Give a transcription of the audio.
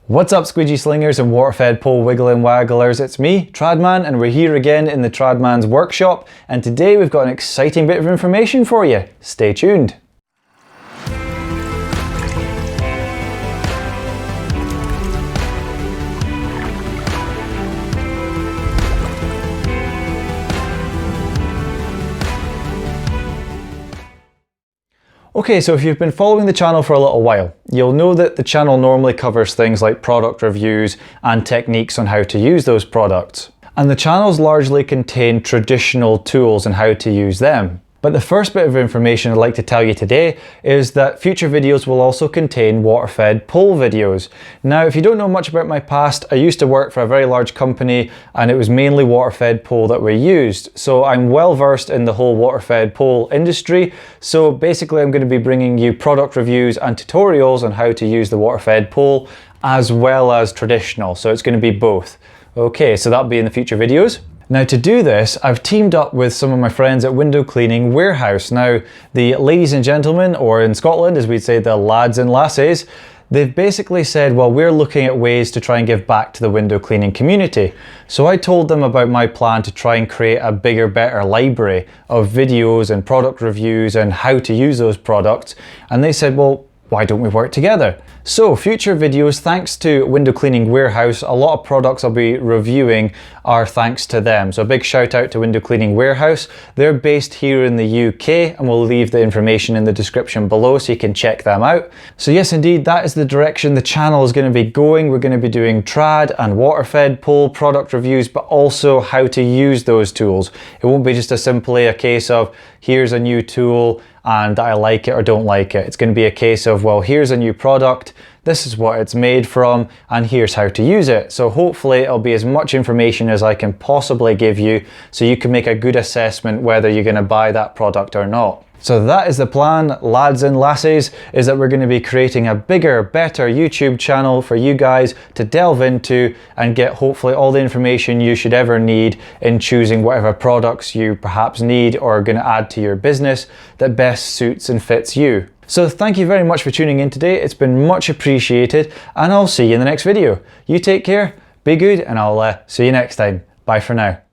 What's up, squeegee slingers and water-fed pole wiggling wagglers? It's me, Tradman, and we're here again in the Tradman's workshop, and today we've got an exciting bit of information for you. Stay tuned. Okay, so if you've been following the channel for a little while, you'll know that the channel normally covers things like product reviews and techniques on how to use those products. And the channels largely contain traditional tools and how to use them. But the first bit of information I'd like to tell you today is that future videos will also contain water-fed pole videos. Now, if you don't know much about my past, I used to work for a very large company and it was mainly water-fed pole that we used. So I'm well versed in the whole water-fed pole industry. So basically I'm going to be bringing you product reviews and tutorials on how to use the water-fed pole as well as traditional. So it's going to be both. Okay, so that'll be in the future videos. Now, to do this, I've teamed up with some of my friends at Window Cleaning Warehouse. Now, the ladies and gentlemen, or in Scotland, as we'd say, the lads and lasses, they've basically said, well, we're looking at ways to try and give back to the window cleaning community. So I told them about my plan to try and create a bigger, better library of videos and product reviews and how to use those products. And they said, well, why don't we work together? So future videos, thanks to Window Cleaning Warehouse, a lot of products I'll be reviewing are thanks to them. So a big shout out to Window Cleaning Warehouse. They're based here in the UK, and we'll leave the information in the description below so you can check them out. So yes, indeed, that is the direction the channel is going to be going. We're going to be doing trad and water-fed pole product reviews, but also how to use those tools. It won't be just simply a case of here's a new tool and I like it or don't like it. It's going to be a case of, well, here's a new product, this is what it's made from, and here's how to use it. So hopefully it'll be as much information as I can possibly give you so you can make a good assessment whether you're going to buy that product or not. So that is the plan, lads and lasses, is that we're going to be creating a bigger, better YouTube channel for you guys to delve into and get hopefully all the information you should ever need in choosing whatever products you perhaps need or are going to add to your business that best suits and fits you. So thank you very much for tuning in today. It's been much appreciated, and I'll see you in the next video. You take care, be good, and I'll see you next time. Bye for now.